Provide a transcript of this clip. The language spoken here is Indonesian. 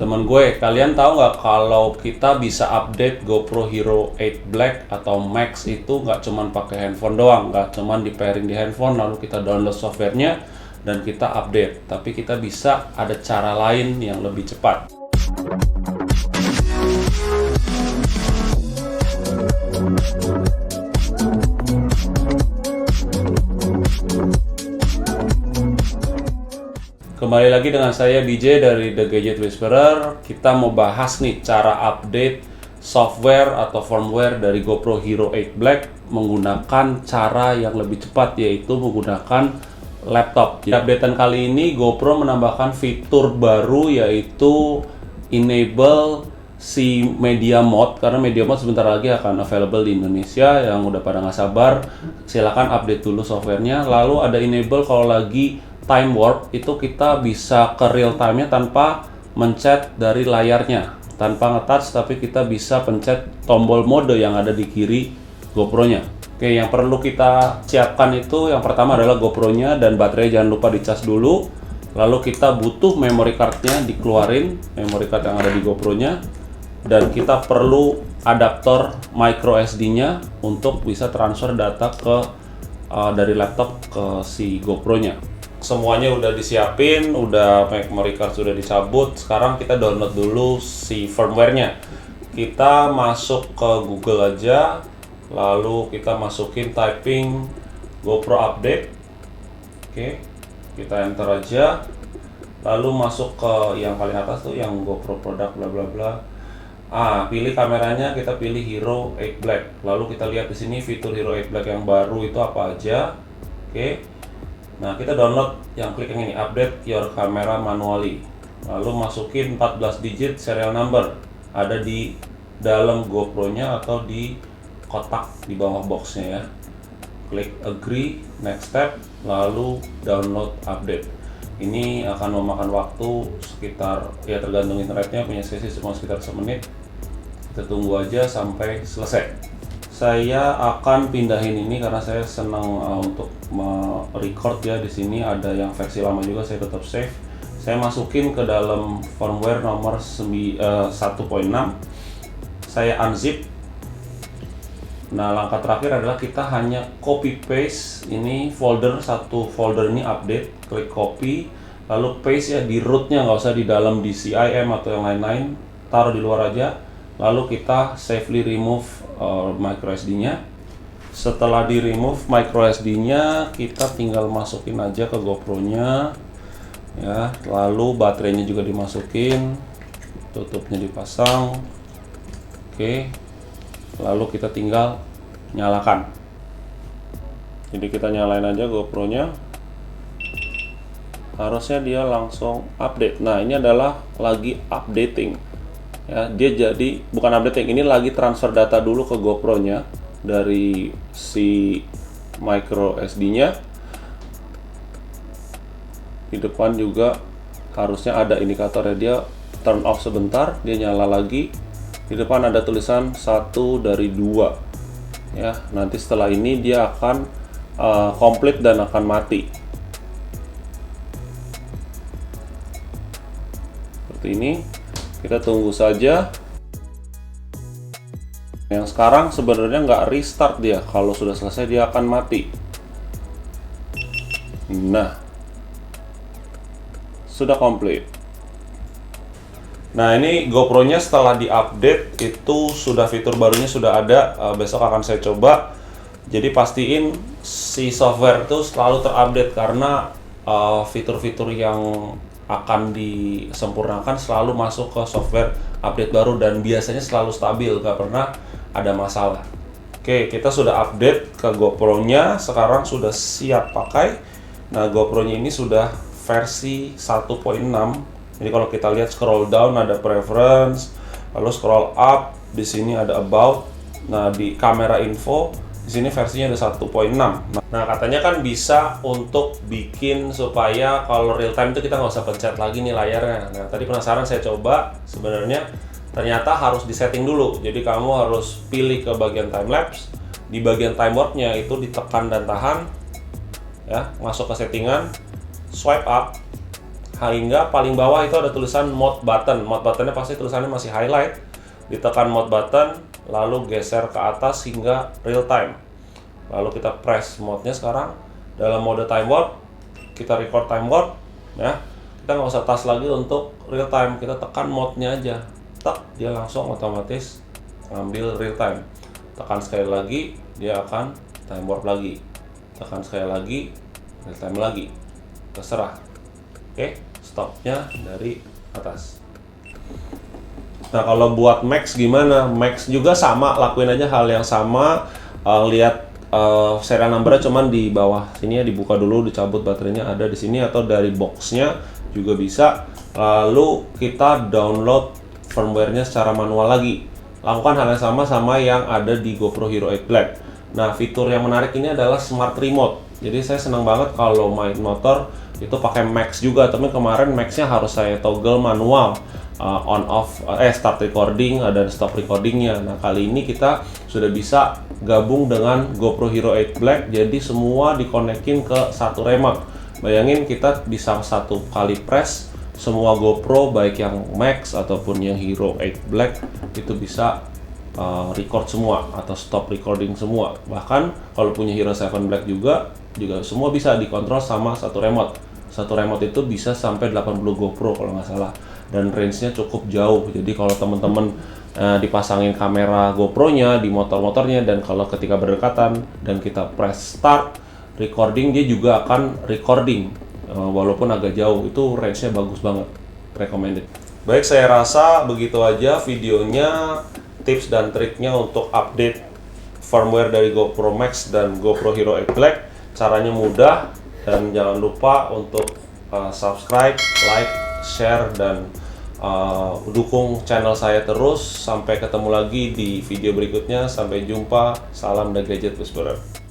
Temen gue, kalian tahu nggak kalau kita bisa update GoPro Hero 8 Black atau Max itu nggak cuman pakai handphone doang, nggak cuman di pairing di handphone lalu kita download softwarenya dan kita update, tapi kita bisa ada cara lain yang lebih cepat. Kembali lagi dengan saya DJ dari The Gadget Whisperer. Kita mau bahas nih cara update software atau firmware dari GoPro Hero 8 Black menggunakan cara yang lebih cepat, yaitu menggunakan laptop. Di updatean kali ini GoPro menambahkan fitur baru, yaitu enable si media mode, karena media mode sebentar lagi akan available di Indonesia. Yang udah pada nggak sabar, silakan update dulu softwarenya. Lalu ada enable kalau lagi time warp, itu kita bisa ke real time-nya tanpa mencet dari layarnya, tanpa nge-touch, tapi kita bisa pencet tombol mode yang ada di kiri GoPro-nya. Oke, yang perlu kita siapkan itu yang pertama adalah GoPro-nya dan baterai jangan lupa dicas dulu. Lalu kita butuh memory card-nya, dikeluarin memory card yang ada di GoPro-nya, dan kita perlu adaptor micro SD-nya untuk bisa transfer data ke dari laptop ke si GoPro-nya. Semuanya udah disiapin, udah memory card sudah dicabut. Sekarang kita download dulu si firmware-nya. Kita masuk ke Google aja, lalu kita masukin typing GoPro update. Oke, kita enter aja, lalu masuk ke yang paling atas tuh yang GoPro product bla bla bla. Pilih kameranya, kita pilih Hero 8 Black. Lalu kita lihat di sini fitur Hero 8 Black yang baru itu apa aja. Oke. Nah, kita download yang klik yang ini, update your camera manually. Lalu masukin 14 digit serial number. Ada di dalam GoPro-nya atau di kotak di bawah box-nya ya. Klik agree, next step, lalu download update. Ini akan memakan waktu sekitar, ya tergantung internetnya, punya sesi cuma sekitar 1 menit. Kita tunggu aja sampai selesai. Saya akan pindahin ini karena saya senang untuk record ya. Di sini ada yang versi lama juga, saya tetap save. Saya masukin ke dalam firmware nomor 1.6. Saya unzip. Nah, langkah terakhir adalah kita hanya copy paste ini folder, satu folder ini update, klik copy, lalu paste ya di rootnya, nggak usah di dalam DCIM atau yang lain-lain, taruh di luar aja. Lalu kita safely remove micro SD-nya. Setelah di remove micro SD-nya, kita tinggal masukin aja ke GoPro-nya ya. Lalu baterainya juga dimasukin, tutupnya dipasang. Oke, lalu kita tinggal nyalakan. Jadi kita nyalain aja GoPro-nya, harusnya dia langsung update. Nah, ini adalah lagi updating ya, dia jadi bukan updating, ini lagi transfer data dulu ke GoPro-nya dari si micro SD-nya. Di depan juga harusnya ada indikatornya, dia turn off sebentar, dia nyala lagi. Di depan ada tulisan 1 dari 2 ya. Nanti setelah ini dia akan komplit dan akan mati seperti ini. Kita tunggu saja. Yang sekarang sebenarnya nggak restart dia, kalau sudah selesai dia akan mati. Nah, sudah komplit. Nah, ini GoPro-nya setelah diupdate itu sudah fitur barunya sudah ada. Besok akan saya coba. Jadi pastiin si software itu selalu terupdate karena fitur-fitur yang akan disempurnakan selalu masuk ke software update baru dan biasanya selalu stabil, gak pernah ada masalah. Oke, kita sudah update ke GoPro-nya, sekarang sudah siap pakai. Nah, GoPro-nya ini sudah versi 1.6. Jadi kalau kita lihat scroll down ada preference, lalu scroll up, di sini ada about. Nah, di kamera info di sini versinya ada 1.6. Nah, katanya kan bisa untuk bikin supaya kalau real time itu kita nggak usah pencet lagi nih layarnya. Nah, tadi penasaran saya coba, sebenarnya ternyata harus disetting dulu. Jadi kamu harus pilih ke bagian time lapse, di bagian time warp-nya itu ditekan dan tahan, ya, masuk ke settingan, swipe up, hingga paling bawah itu ada tulisan mode button. Mode buttonnya pasti tulisannya masih highlight. Ditekan mode button, lalu geser ke atas hingga real time. Lalu kita press mode-nya sekarang dalam mode time warp. Kita record time warp, ya. Kita nggak usah tas lagi untuk real time. Kita tekan mode-nya aja, tak, dia langsung otomatis ngambil real time. Tekan sekali lagi, dia akan time warp lagi. Tekan sekali lagi, real time lagi. Terserah. Oke, stopnya dari atas. Nah, kalau buat Max gimana? Max juga sama, lakuin aja hal yang sama. Lihat serial numbernya cuman di bawah sini ya, dibuka dulu, dicabut baterainya ada di sini atau dari boxnya juga bisa. Lalu kita download firmware-nya secara manual lagi. Lakukan hal yang sama yang ada di GoPro Hero 8 Black. Nah, fitur yang menarik ini adalah smart remote. Jadi saya senang banget kalau main motor itu pakai Max juga, tapi kemarin Max-nya harus saya toggle manual, on off, start recording dan stop recordingnya. Nah, kali ini kita sudah bisa gabung dengan GoPro Hero 8 Black, jadi semua dikonekin ke satu remote. Bayangin kita bisa satu kali press semua GoPro, baik yang Max ataupun yang Hero 8 Black itu bisa record semua atau stop recording semua. Bahkan kalau punya Hero 7 Black juga semua bisa dikontrol sama satu remote. Satu remote itu bisa sampai 80 GoPro kalau nggak salah, dan range-nya cukup jauh. Jadi kalau teman-teman dipasangin kamera GoPro-nya di motor-motornya, dan kalau ketika berdekatan dan kita press start recording, dia juga akan recording walaupun agak jauh. Itu range-nya bagus banget, recommended. Baik, saya rasa begitu aja videonya, tips dan triknya untuk update firmware dari GoPro Max dan GoPro Hero 8 Black. Caranya mudah, dan jangan lupa untuk subscribe, like, share, dan dukung channel saya terus. Sampai ketemu lagi di video berikutnya. Sampai jumpa. Salam The Gadget Whisperer.